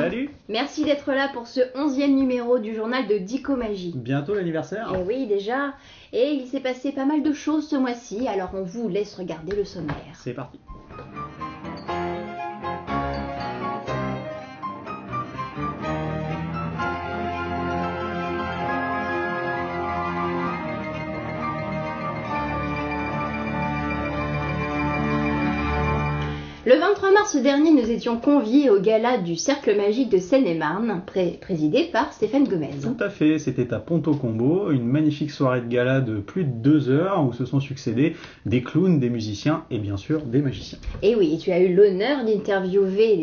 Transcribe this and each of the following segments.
Salut. Merci d'être là pour ce 11e numéro du journal de Dicomagie. Bientôt l'anniversaire. Et oui, déjà. Et il s'est passé pas mal de choses ce mois-ci, alors on vous laisse regarder le sommaire. C'est parti. Le 23 mars dernier, nous étions conviés au gala du Cercle Magique de Seine-et-Marne, présidé par Stéphane Gomez. Tout à fait, c'était à Ponto Combo, une magnifique soirée de gala de plus de 2 heures où se sont succédés des clowns, des musiciens et bien sûr des magiciens. Et oui, tu as eu l'honneur d'interviewer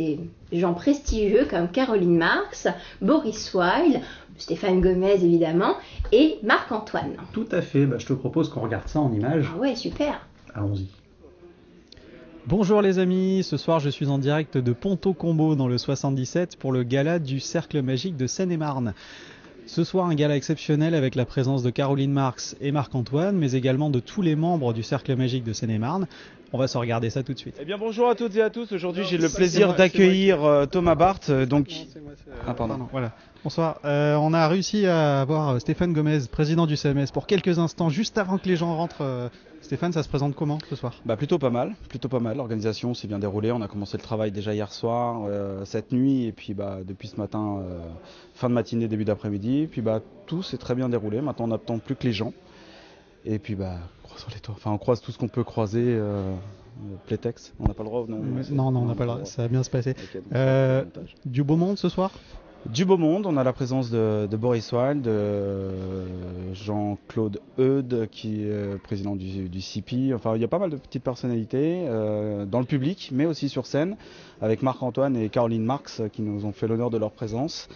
des gens prestigieux comme Caroline Marx, Boris Wilde, Stéphane Gomez évidemment, et Marc-Antoine. Tout à fait, je te propose qu'on regarde ça en images. Ah ouais, super. Allons-y. Bonjour les amis, ce soir je suis en direct de Ponto Combo dans le 77 pour le gala du Cercle Magique de Seine-et-Marne. Ce soir un gala exceptionnel avec la présence de Caroline Marx et Marc-Antoine, mais également de tous les membres du Cercle Magique de Seine-et-Marne. On va se regarder ça tout de suite. Eh bien bonjour à toutes et à tous, aujourd'hui j'ai le plaisir d'accueillir Thomas Barthes. Voilà. Bonsoir, on a réussi à avoir Stéphane Gomez, président du CMS, pour quelques instants, juste avant que les gens rentrent. Stéphane, ça se présente comment ce soir ? Plutôt pas mal. L'organisation s'est bien déroulée. On a commencé le travail déjà hier soir, cette nuit, et puis depuis ce matin, fin de matinée, début d'après-midi. Puis tout s'est très bien déroulé. Maintenant, on n'attend plus que les gens. Et puis croisons les toits. Enfin, on croise tout ce qu'on peut croiser. Playtex, on n'a pas le droit. Non, on n'a pas le droit. Ça va bien se passer. Okay, du beau monde ce soir ? Du beau monde, on a la présence de Boris Wilde, de Jean-Claude Eudes qui est président du CIPI. Enfin, il y a pas mal de petites personnalités dans le public, mais aussi sur scène, avec Marc-Antoine et Caroline Marx qui nous ont fait l'honneur de leur présence,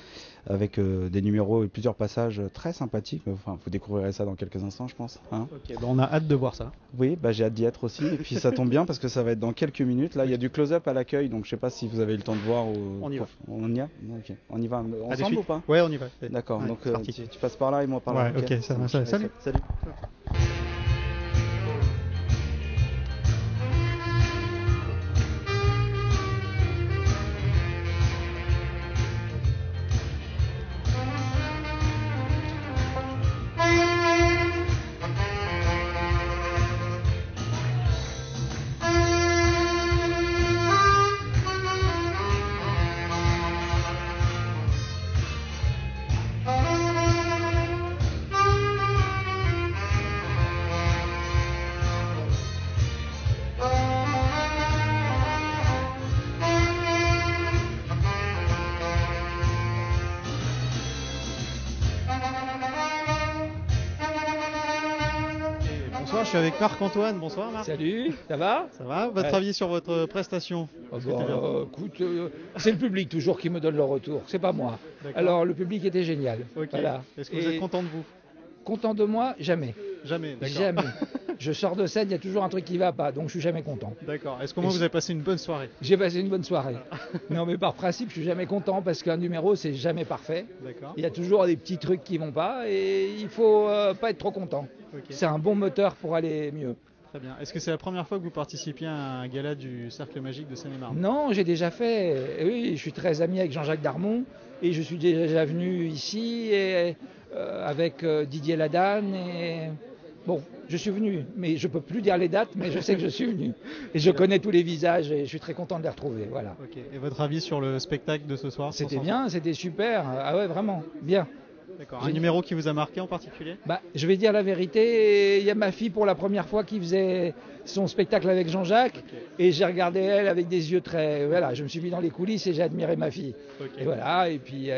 avec des numéros et plusieurs passages très sympathiques. Enfin, vous découvrirez ça dans quelques instants, je pense. Ok, on a hâte de voir ça. Oui, j'ai hâte d'y être aussi. Et puis ça tombe bien parce que ça va être dans quelques minutes. Là, il y a du close-up à l'accueil, donc je sais pas si vous avez eu le temps de voir. On y va. On y va. Ok. On y va ensemble ou pas? Ouais, on y va. D'accord. Ouais, donc tu passes par là et moi par là. Ouais, ok, ça marche. Salut. Bonsoir, je suis avec Marc-Antoine. Bonsoir Marc. Salut, ça va? Ça va? Votre avis sur votre prestation? Écoute, c'est le public toujours qui me donne le retour, c'est pas moi. D'accord. Alors le public était génial. Ok. Voilà. Est-ce que vous êtes content de vous? Content de moi? Jamais. Jamais, d'accord. Jamais. Je sors de scène, il y a toujours un truc qui va pas, donc je suis jamais content. D'accord. Est-ce que vous avez passé une bonne soirée? J'ai passé une bonne soirée. Non mais par principe, je suis jamais content parce qu'un numéro c'est jamais parfait. D'accord. Il y a toujours des petits trucs qui vont pas et il faut pas être trop content. Ok. C'est un bon moteur pour aller mieux. Très bien. Est-ce que c'est la première fois que vous participiez à un gala du Cercle Magique de Seine-et-Marne? Non, j'ai déjà fait. Oui, je suis très ami avec Jean-Jacques Darmon et je suis déjà venu ici avec Didier Ladanne. Bon, je suis venu, mais je peux plus dire les dates, mais je sais que je suis venu. Et je connais tous les visages et je suis très content de les retrouver. Voilà. Ok. Et votre avis sur le spectacle de ce soir? C'était bien, c'était super. Ah ouais, vraiment, bien. D'accord. Un numéro qui vous a marqué en particulier? Je vais dire la vérité, il y a ma fille pour la première fois qui faisait son spectacle avec Jean-Jacques, et j'ai regardé elle avec des yeux très... Voilà, je me suis mis dans les coulisses et j'ai admiré ma fille. Et voilà, et puis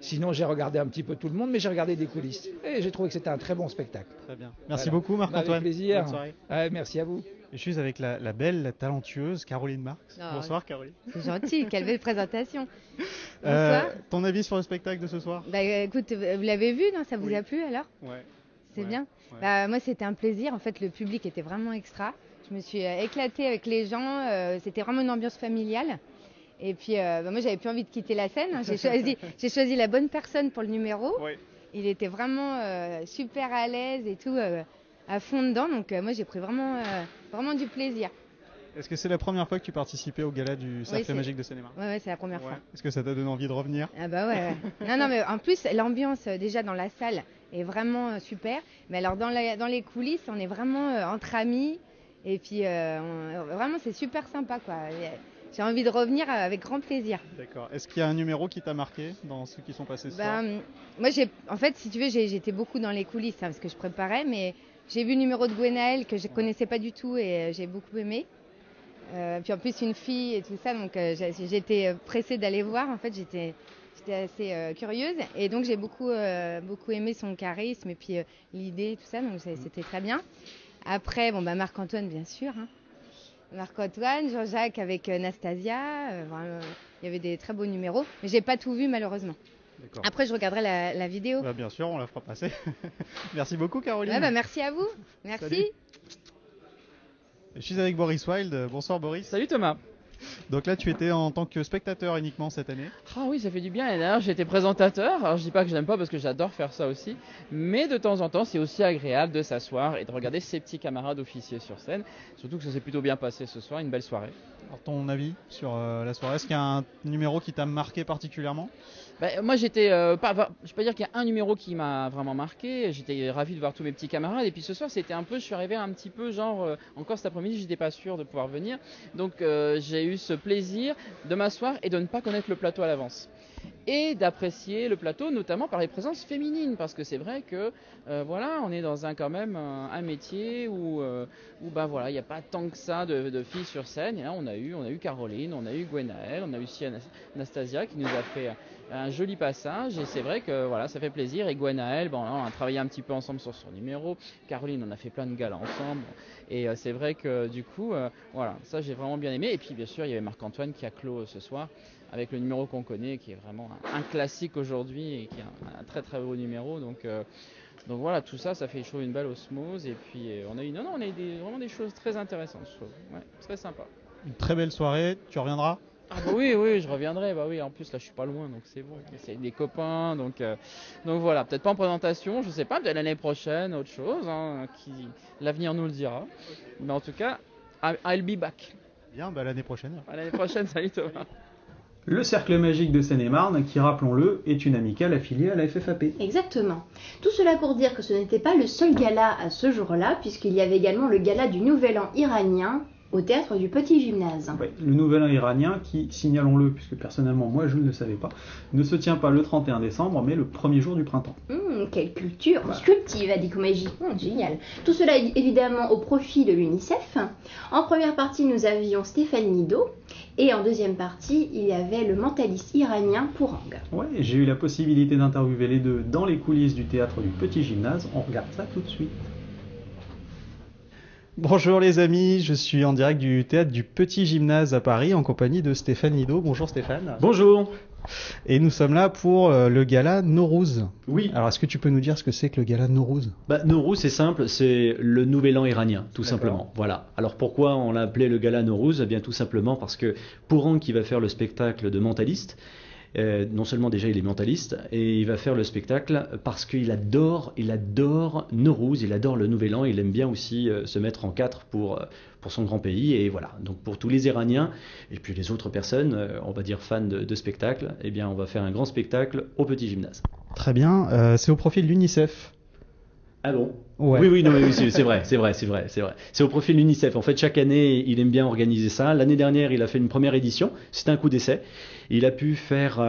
sinon j'ai regardé un petit peu tout le monde, mais j'ai regardé des coulisses. Et j'ai trouvé que c'était un très bon spectacle. Très bien. Merci beaucoup Marc-Antoine. Avec plaisir. Bonne soirée. Merci à vous. Je suis avec la belle, la talentueuse Caroline Marx. Bonsoir Caroline. C'est gentil, quelle belle présentation. Bonsoir. Ton avis sur le spectacle de ce soir? Écoute, vous l'avez vu, non? Ça vous a plu alors? Ouais. C'est bien. Ouais. Moi c'était un plaisir, en fait le public était vraiment extra. Je me suis éclatée avec les gens, c'était vraiment une ambiance familiale. Et puis moi j'avais plus envie de quitter la scène, j'ai choisi la bonne personne pour le numéro. Ouais. Il était vraiment super à l'aise et tout, à fond dedans, donc moi j'ai pris vraiment du plaisir. Est-ce que c'est la première fois que tu participais au gala du Cercle Magique de Seine-et-Marne? Ouais, c'est la première fois. Est-ce que ça t'a donné envie de revenir? Ah bah ouais. Non, mais en plus, l'ambiance déjà dans la salle est vraiment super. Mais alors dans les coulisses, on est vraiment entre amis. Et puis vraiment, c'est super sympa, quoi. J'ai envie de revenir avec grand plaisir. D'accord. Est-ce qu'il y a un numéro qui t'a marqué dans ceux qui sont passés ce soir? Moi, en fait, si tu veux, j'étais beaucoup dans les coulisses parce que je préparais. Mais j'ai vu le numéro de Gwenaëlle que je connaissais pas du tout et j'ai beaucoup aimé. Puis en plus une fille et tout ça, donc j'étais pressée d'aller voir. En fait, j'étais assez curieuse et donc j'ai beaucoup aimé son charisme et puis l'idée et tout ça, donc c'était très bien. Après, Marc-Antoine bien sûr, hein. Marc-Antoine, Jean-Jacques avec Nastasia, il y avait des très beaux numéros, mais j'ai pas tout vu malheureusement. Après, je regarderai la vidéo. Bien sûr, on la fera passer. Merci beaucoup, Caroline. Ouais, merci à vous. Merci. Salut. Je suis avec Boris Wilde. Bonsoir Boris. Salut Thomas. Donc là, tu étais en tant que spectateur uniquement cette année? Ah oui, ça fait du bien. Et d'ailleurs, j'étais présentateur. Alors, je dis pas que j'aime pas parce que j'adore faire ça aussi. Mais de temps en temps, c'est aussi agréable de s'asseoir et de regarder ses petits camarades officiers sur scène. Surtout que ça s'est plutôt bien passé ce soir, une belle soirée. Alors, ton avis sur la soirée? Est-ce qu'il y a un numéro qui t'a marqué particulièrement? Moi, j'étais je peux pas dire qu'il y a un numéro qui m'a vraiment marqué. J'étais ravi de voir tous mes petits camarades. Et puis ce soir, c'était un peu, je suis arrivé un petit peu encore cet après-midi, j'étais pas sûr de pouvoir venir. Donc j'ai eu ce plaisir de m'asseoir et de ne pas connaître le plateau à l'avance. Et d'apprécier le plateau, notamment par les présences féminines, parce que c'est vrai que on est dans quand même un métier où il n'y a pas tant que ça de filles sur scène. Et là, on a eu Caroline, on a eu Gwenaëlle, on a eu aussi Anastasia qui nous a fait un joli passage. Et c'est vrai que ça fait plaisir. Et Gwenaëlle, on a travaillé un petit peu ensemble sur son numéro. Caroline, on a fait plein de galas ensemble. Et c'est vrai que du coup, ça j'ai vraiment bien aimé. Et puis bien sûr, il y avait Marc-Antoine qui a clos ce soir, avec le numéro qu'on connaît, qui est vraiment un classique aujourd'hui et qui est un très très beau numéro. Donc voilà, tout ça, ça fait chaud une belle osmose. Et puis on a eu vraiment des choses très intéressantes, je trouve. Ouais, très sympa. Une très belle soirée, tu reviendras? Ah oui, je reviendrai. En plus là, je suis pas loin, donc c'est bon. C'est des copains, donc voilà. Peut-être pas en présentation, je sais pas. Peut-être l'année prochaine, autre chose. L'avenir nous le dira. Mais en tout cas, I'll be back. Bien, l'année prochaine. À l'année prochaine, salut Thomas. Le Cercle Magique de Seine-et-Marne, qui, rappelons-le, est une amicale affiliée à la FFAP. Exactement. Tout cela pour dire que ce n'était pas le seul gala à ce jour-là, puisqu'il y avait également le gala du Nouvel An iranien au théâtre du Petit Gymnase. Ouais, le Nouvel An iranien qui, signalons-le, puisque personnellement moi je ne le savais pas, ne se tient pas le 31 décembre, mais le premier jour du printemps. Quelle culture sculptive, a dit Komaji. Génial. Tout cela évidemment au profit de l'UNICEF. En première partie, nous avions Stéphane Nido, et en deuxième partie, il y avait le mentaliste iranien Pourang. Ouais, j'ai eu la possibilité d'interviewer les deux dans les coulisses du théâtre du Petit Gymnase. On regarde ça tout de suite. Bonjour les amis, je suis en direct du théâtre du Petit Gymnase à Paris en compagnie de Stéphane Nido. Bonjour Stéphane. Bonjour. Et nous sommes là pour le gala Nowruz. Oui. Alors est-ce que tu peux nous dire ce que c'est que le gala Nowruz? Nowruz, c'est simple, c'est le nouvel an iranien, tout simplement. Voilà. Alors pourquoi on l'a appelé le gala Nowruz? Eh bien tout simplement parce que Pourang, qui va faire le spectacle de mentaliste, non seulement déjà il est mentaliste, et il va faire le spectacle parce qu'il adore Nowruz, il adore le Nouvel An, il aime bien aussi se mettre en quatre pour son grand pays, et voilà. Donc pour tous les Iraniens, et puis les autres personnes, on va dire fans de spectacle, eh bien on va faire un grand spectacle au Petit Gymnase. Très bien, c'est au profit de l'UNICEF. Ah bon? Ouais. Oui, c'est vrai. C'est au profit de l'UNICEF. En fait, chaque année, il aime bien organiser ça. L'année dernière, il a fait une première édition. C'était un coup d'essai. Il a pu faire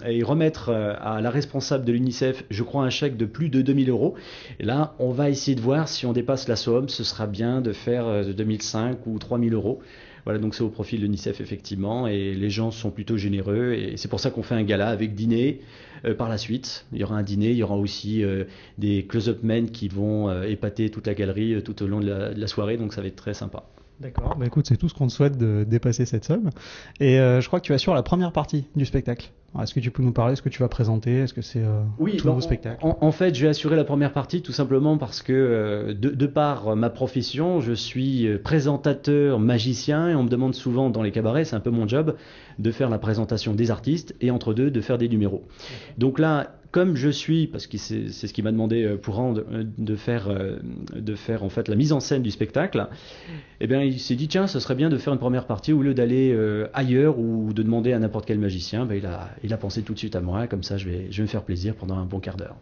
et remettre à la responsable de l'UNICEF, je crois, un chèque de plus de 2000 €. Et là, on va essayer de voir si on dépasse la somme. Ce sera bien de faire 2005 ou 3000 €. Voilà, donc c'est au profit de l'UNICEF effectivement, et les gens sont plutôt généreux, et c'est pour ça qu'on fait un gala avec dîner par la suite. Il y aura un dîner, il y aura aussi des close-up men qui vont épater toute la galerie tout au long de la soirée, donc ça va être très sympa. D'accord, écoute, c'est tout ce qu'on te souhaite de dépasser cette somme. Et je crois que tu assures la première partie du spectacle. Alors, est-ce que tu peux nous parler, est-ce que tu vas présenter, est-ce que c'est tout nouveau spectacle? En fait, je vais assurer la première partie tout simplement parce que de par ma profession, je suis présentateur magicien, et on me demande souvent dans les cabarets, c'est un peu mon job, de faire la présentation des artistes et entre deux de faire des numéros. Donc là, comme je suis, parce que c'est ce qu'il m'a demandé Pourran de faire en fait la mise en scène du spectacle, eh bien il s'est dit tiens, ce serait bien de faire une première partie au lieu d'aller ailleurs ou de demander à n'importe quel magicien. Ben, il a pensé tout de suite à moi, comme ça je vais me faire plaisir pendant un bon quart d'heure.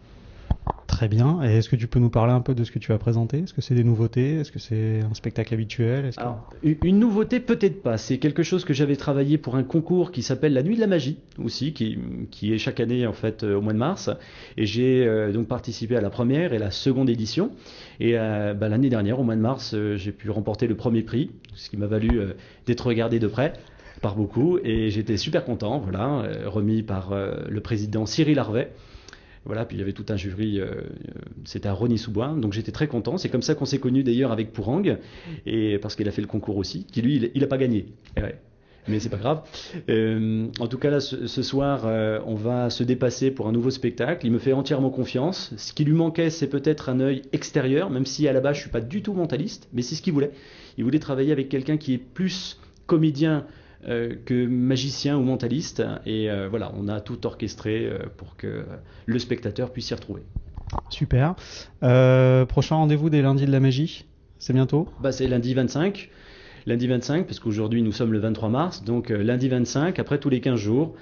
Très bien. Et est-ce que tu peux nous parler un peu de ce que tu vas présenter? Est-ce que c'est des nouveautés? Est-ce que c'est un spectacle habituel? Alors, une nouveauté peut-être pas. C'est quelque chose que j'avais travaillé pour un concours qui s'appelle la Nuit de la Magie aussi, qui est chaque année en fait au mois de mars. Et j'ai donc participé à la première et la seconde édition. Et l'année dernière, au mois de mars, j'ai pu remporter le premier prix, ce qui m'a valu d'être regardé de près par beaucoup. Et j'étais super content, voilà, remis par le président Cyril Harvet. Voilà, puis il y avait tout un jury, c'était à Rosny-sous-Bois, donc j'étais très content. C'est comme ça qu'on s'est connus d'ailleurs avec Pourang, et parce qu'il a fait le concours aussi, qui lui, il n'a pas gagné. Ouais. Mais c'est pas grave. En tout cas, là, ce soir, on va se dépasser pour un nouveau spectacle. Il me fait entièrement confiance. Ce qui lui manquait, c'est peut-être un œil extérieur, même si à la base, je suis pas du tout mentaliste, mais c'est ce qu'il voulait. Il voulait travailler avec quelqu'un qui est plus comédien que magicien ou mentaliste, et voilà, on a tout orchestré pour que le spectateur puisse s'y retrouver. Super. Prochain rendez-vous des lundis de la magie, c'est bientôt? C'est lundi 25. Lundi 25, parce qu'aujourd'hui nous sommes le 23 mars, donc lundi 25, après tous les 15 jours.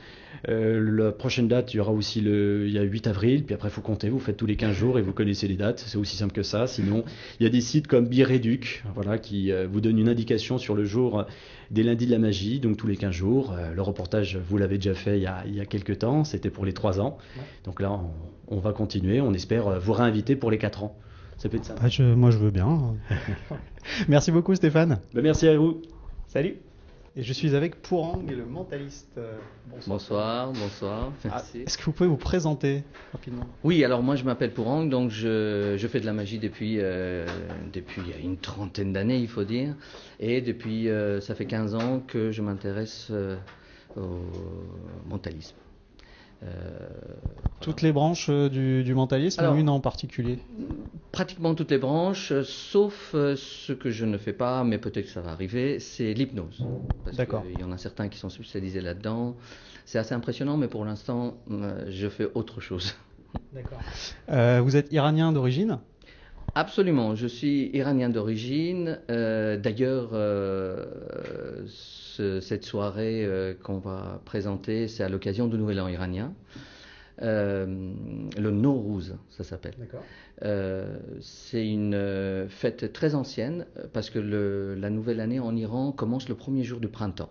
La prochaine date, il y aura aussi il y a 8 avril, puis après il faut compter, vous faites tous les 15 jours et vous connaissez les dates, c'est aussi simple que ça. Sinon, il y a des sites comme Bireduc, voilà, qui vous donnent une indication sur le jour des lundis de la magie, donc tous les 15 jours. Le reportage, vous l'avez déjà fait il y a quelques temps, c'était pour les 3 ans. Donc là, on va continuer, on espère vous réinviter pour les 4 ans. Ça peut être ça. Moi je veux bien. Merci beaucoup Stéphane. Merci à vous. Salut. Et je suis avec Pourang, le mentaliste. Bonsoir. Merci. Est-ce que vous pouvez vous présenter rapidement? Oui, alors moi je m'appelle Pourang, donc je fais de la magie depuis une trentaine d'années, il faut dire. Et depuis, ça fait 15 ans que je m'intéresse au mentalisme. Toutes les branches du mentalisme, ou une en particulier? Pratiquement toutes les branches, sauf ce que je ne fais pas, mais peut-être que ça va arriver, c'est l'hypnose. D'accord. Il y en a certains qui sont spécialisés là-dedans. C'est assez impressionnant, mais pour l'instant, je fais autre chose. D'accord. Vous êtes iranien d'origine? Absolument, je suis iranien d'origine. D'ailleurs, cette soirée qu'on va présenter, c'est à l'occasion du Nouvel An iranien. Le Nowruz, ça s'appelle. D'accord. C'est une fête très ancienne parce que la nouvelle année en Iran commence le premier jour du printemps.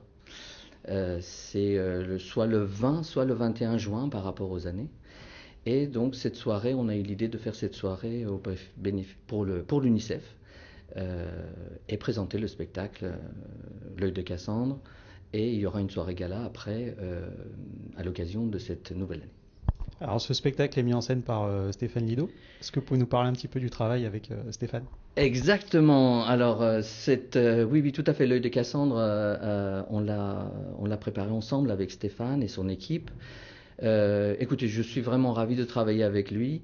C'est soit le 20, soit le 21 juin par rapport aux années. Et donc cette soirée, on a eu l'idée de faire cette soirée pour l'UNICEF et présenter le spectacle L'œil de Cassandre. Et il y aura une soirée gala après à l'occasion de cette nouvelle année. Alors ce spectacle est mis en scène par Stéphane Lido. Est-ce que vous pouvez nous parler un petit peu du travail avec Stéphane? Exactement. Alors oui, tout à fait. L'œil de Cassandre, on l'a préparé ensemble avec Stéphane et son équipe. Écoutez, je suis vraiment ravi de travailler avec lui.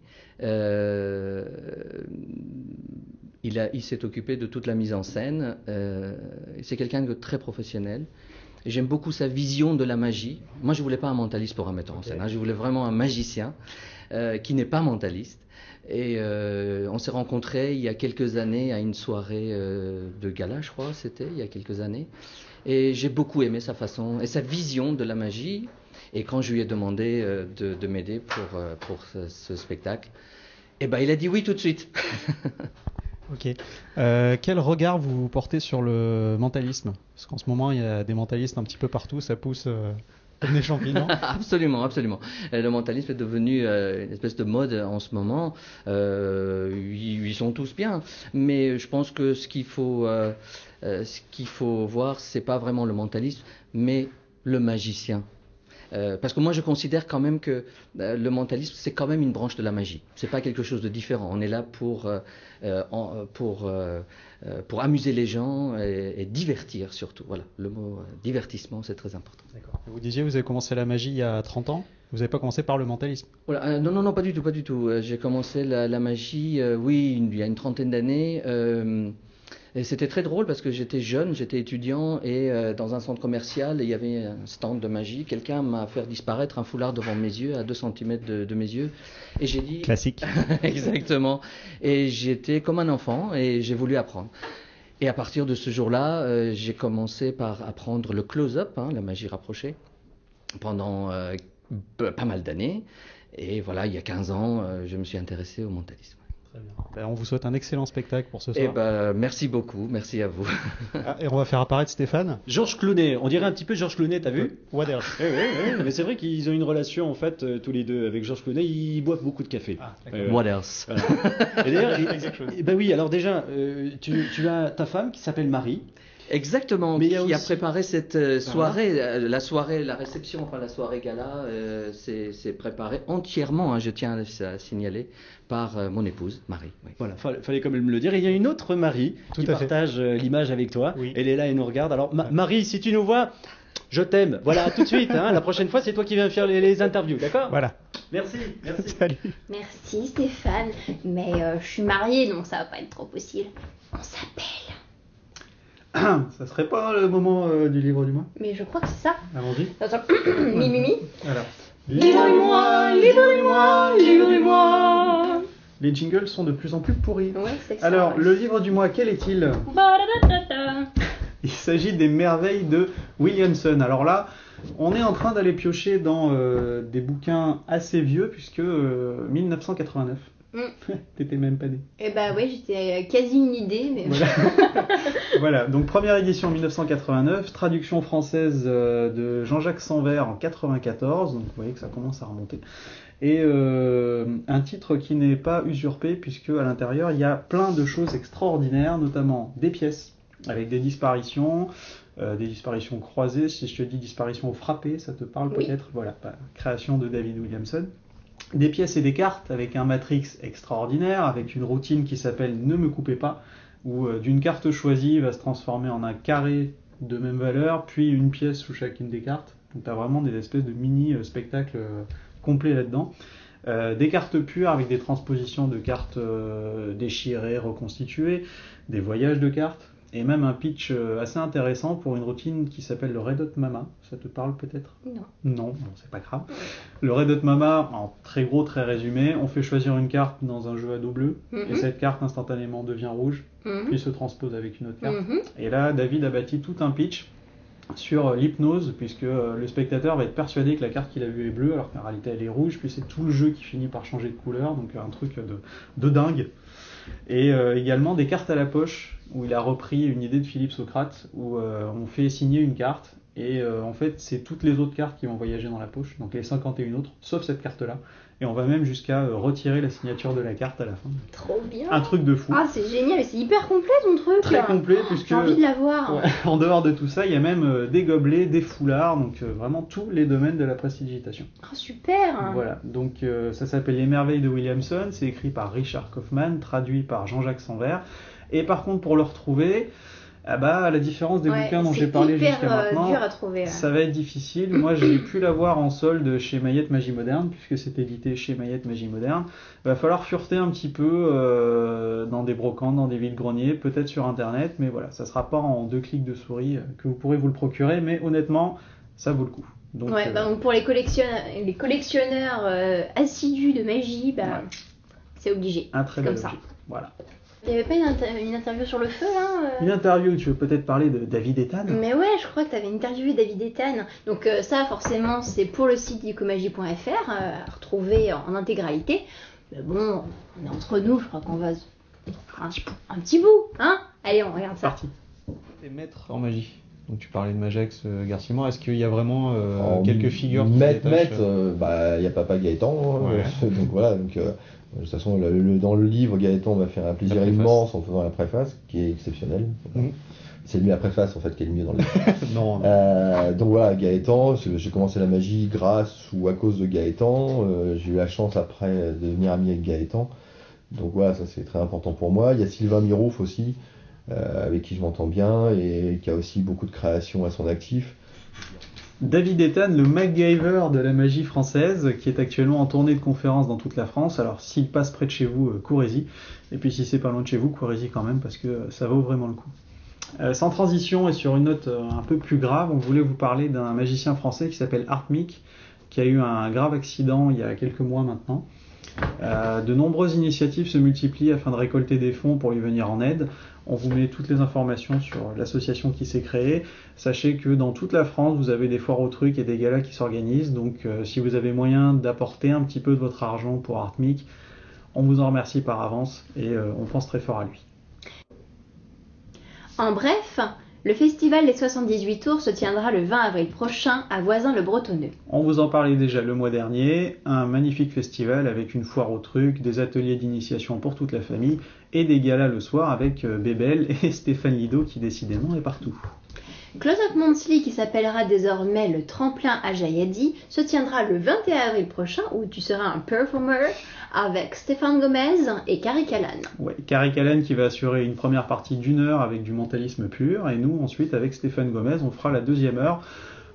Il s'est occupé de toute la mise en scène. C'est quelqu'un de très professionnel. J'aime beaucoup sa vision de la magie. Moi, je ne voulais pas un mentaliste pour un metteur en scène. Je voulais vraiment un magicien qui n'est pas mentaliste. Et on s'est rencontrés il y a quelques années à une soirée de gala, je crois, c'était il y a quelques années. Et j'ai beaucoup aimé sa façon et sa vision de la magie. Et quand je lui ai demandé de m'aider pour ce spectacle, il a dit oui tout de suite. Ok. Quel regard vous portez sur le mentalisme? Parce qu'en ce moment, il y a des mentalistes un petit peu partout, ça pousse comme des champignons. Absolument, absolument. Le mentalisme est devenu une espèce de mode en ce moment. Ils sont tous bien. Mais je pense que ce qu'il faut voir, c'est pas vraiment le mentalisme, mais le magicien. Parce que moi je considère quand même que le mentalisme c'est quand même une branche de la magie. C'est pas quelque chose de différent. On est là pour amuser les gens et divertir surtout. Voilà, le mot divertissement c'est très important. D'accord. Vous disiez vous avez commencé la magie il y a 30 ans. Vous n'avez pas commencé par le mentalisme? Voilà, non, pas du tout. J'ai commencé la magie, oui, il y a une trentaine d'années. Et c'était très drôle parce que j'étais jeune, j'étais étudiant et dans un centre commercial, il y avait un stand de magie. Quelqu'un m'a fait disparaître un foulard devant mes yeux, à 2 cm de mes yeux. Et j'ai dit... Classique. Exactement. Et j'étais comme un enfant et j'ai voulu apprendre. Et à partir de ce jour-là, j'ai commencé par apprendre le close-up, la magie rapprochée, pendant pas mal d'années. Et voilà, il y a 15 ans, je me suis intéressé au mentalisme. Très bien. Ben, on vous souhaite un excellent spectacle pour ce soir. Merci beaucoup, merci à vous. Et on va faire apparaître Stéphane. Georges Clooney, on dirait un petit peu Georges Clooney, t'as vu? What else? Oui, mais c'est vrai qu'ils ont une relation en fait tous les deux avec Georges Clooney. Ils boivent beaucoup de café. What else? Voilà. Et d'ailleurs, oui. Alors déjà, tu as ta femme qui s'appelle Marie. Exactement, mais qui a préparé cette soirée, la réception, enfin la soirée gala, c'est préparé entièrement, je tiens à signaler, par mon épouse, Marie. Oui. Voilà, fallait quand même me le dire. Et il y a une autre Marie qui partage l'image avec toi. Oui. Elle est là et nous regarde. Alors Marie, si tu nous vois, je t'aime. Voilà, tout de suite. La prochaine fois, c'est toi qui viens faire les interviews, d'accord? Voilà. Merci. Salut. Merci Stéphane, mais je suis mariée donc ça va pas être trop possible. On s'appelle. Ça serait pas le moment du livre du mois? Mais je crois que c'est ça. Allons-y. Attends, mi. Alors. Livre du mois, livre du mois, livre du mois. Les jingles sont de plus en plus pourris. Ouais, c'est ça. Alors, le livre du mois, quel est-il? Il s'agit des merveilles de Williamson. Alors là, on est en train d'aller piocher dans des bouquins assez vieux, puisque 1989. T'étais même pas né. Eh bah ouais, j'étais quasi une idée, mais... Voilà. Voilà, donc première édition 1989, traduction française de Jean-Jacques Sanvert en 94, donc vous voyez que ça commence à remonter. Et un titre qui n'est pas usurpé, puisque à l'intérieur il y a plein de choses extraordinaires, notamment des pièces avec des disparitions croisées. Si je te dis disparition frappée, ça te parle peut-être? Voilà, création de David Williamson. Des pièces et des cartes avec un matrix extraordinaire, avec une routine qui s'appelle Ne me coupez pas, où d'une carte choisie va se transformer en un carré de même valeur, puis une pièce sous chacune des cartes. Donc tu as vraiment des espèces de mini-spectacles complets là-dedans. Des cartes pures avec des transpositions de cartes déchirées, reconstituées, des voyages de cartes, et même un pitch assez intéressant pour une routine qui s'appelle le Red Hot Mama. Ça te parle peut-être? Non, bon, c'est pas grave. Le Red Hot Mama, en très gros, très résumé, on fait choisir une carte dans un jeu à dos bleu, et cette carte instantanément devient rouge, puis se transpose avec une autre carte. Et là, David a bâti tout un pitch sur l'hypnose, puisque le spectateur va être persuadé que la carte qu'il a vue est bleue, alors qu'en réalité elle est rouge, puis c'est tout le jeu qui finit par changer de couleur, donc un truc de dingue. Et également des cartes à la poche, où il a repris une idée de Philippe Socrate, où on fait signer une carte, et en fait c'est toutes les autres cartes qui vont voyager dans la poche, donc les 51 autres, sauf cette carte-là. Et on va même jusqu'à retirer la signature de la carte à la fin. Trop bien. Un truc de fou. Ah, c'est génial, c'est hyper complet ton truc. Très complet, puisque... J'ai envie de l'avoir. Ouais, en dehors de tout ça, il y a même des gobelets, des foulards, donc vraiment tous les domaines de la prestidigitation. Oh, super. Voilà, donc ça s'appelle Les Merveilles de Williamson, c'est écrit par Richard Kaufman, traduit par Jean-Jacques Sanvert. Et par contre, pour le retrouver, à la différence des bouquins dont j'ai parlé jusqu'à maintenant, dur à trouver, ça va être difficile. Moi, j'ai pu l'avoir en solde chez Mayette Magie Moderne, puisque c'est édité chez Mayette Magie Moderne. Il va falloir fureter un petit peu dans des brocantes, dans des vides-greniers, peut-être sur Internet, mais voilà, ça sera pas en 2 clics de souris que vous pourrez vous le procurer, mais honnêtement, ça vaut le coup. Donc, donc pour les collectionneurs assidus de magie, c'est obligé. Un très bel objet. Ça. Voilà. Il n'y avait pas une interview sur le feu là Une interview, tu veux peut-être parler de David Ethan? Mais ouais, je crois que tu avais interviewé David Ethan. Donc ça, forcément, c'est pour le site dicomagie.fr, à retrouver en intégralité. Mais bon, on est entre nous, je crois qu'on va un petit bout, hein? Allez, on regarde ça. Parti. T'es maître en magie. Donc tu parlais de Magex, Garcimon. Est-ce qu'il y a vraiment quelques figures Maître, il y a Papa Gaëtan. Donc voilà, donc... de toute façon, dans le livre, Gaëtan va faire un plaisir immense en faisant la préface, qui est exceptionnelle. C'est lui la préface en fait qui est le mieux dans le livre. Non. Donc voilà, Gaëtan, j'ai commencé la magie grâce ou à cause de Gaëtan. J'ai eu la chance après de devenir ami avec Gaëtan. Donc voilà, ça c'est très important pour moi. Il y a Sylvain Mirouf aussi, avec qui je m'entends bien et qui a aussi beaucoup de créations à son actif. David Ethan, le MacGyver de la magie française, qui est actuellement en tournée de conférences dans toute la France. Alors s'il passe près de chez vous, courez-y. Et puis si c'est pas loin de chez vous, courez-y quand même parce que ça vaut vraiment le coup. Sans transition et sur une note un peu plus grave, on voulait vous parler d'un magicien français qui s'appelle Art Meek, qui a eu un grave accident il y a quelques mois maintenant. De nombreuses initiatives se multiplient afin de récolter des fonds pour lui venir en aide. On vous met toutes les informations sur l'association qui s'est créée. Sachez que dans toute la France, vous avez des foires aux trucs et des galas qui s'organisent. Donc si vous avez moyen d'apporter un petit peu de votre argent pour Art Meek, on vous en remercie par avance et on pense très fort à lui. En bref, le festival des 78 tours se tiendra le 20 avril prochain à Voisins-le-Bretonneux. On vous en parlait déjà le mois dernier, un magnifique festival avec une foire aux trucs, des ateliers d'initiation pour toute la famille et des galas le soir avec Bébel et Stéphane Lido qui décidément est partout. Close Up Monthly, qui s'appellera désormais le Tremplin à Jayadi, se tiendra le 21 avril prochain où tu seras un performer avec Stéphane Gomez et Carrie Callan. Ouais, Carrie Callan qui va assurer une première partie d'1 heure avec du mentalisme pur et nous ensuite avec Stéphane Gomez on fera la deuxième heure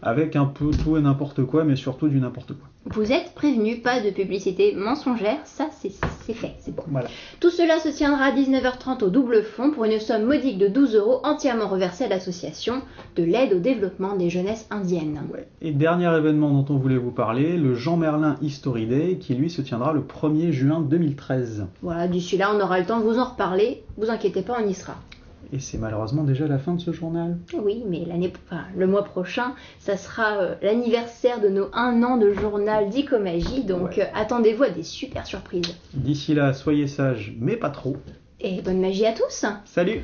avec un peu tout et n'importe quoi mais surtout du n'importe quoi. Vous êtes prévenus, pas de publicité mensongère, ça c'est fait, c'est bon. Voilà. Tout cela se tiendra à 19h30 au double fond pour une somme modique de 12 € entièrement reversée à l'association de l'aide au développement des jeunesses indiennes. Ouais. Et dernier événement dont on voulait vous parler, le Jean Merlin History Day qui lui se tiendra le 1er juin 2013. Voilà, d'ici là on aura le temps de vous en reparler, vous inquiétez pas, on y sera. Et c'est malheureusement déjà la fin de ce journal. Oui, mais le mois prochain, ça sera l'anniversaire de nos 1 an de journal d'Icomagie, donc attendez-vous à des super surprises. D'ici là, soyez sages, mais pas trop. Et bonne magie à tous. Salut!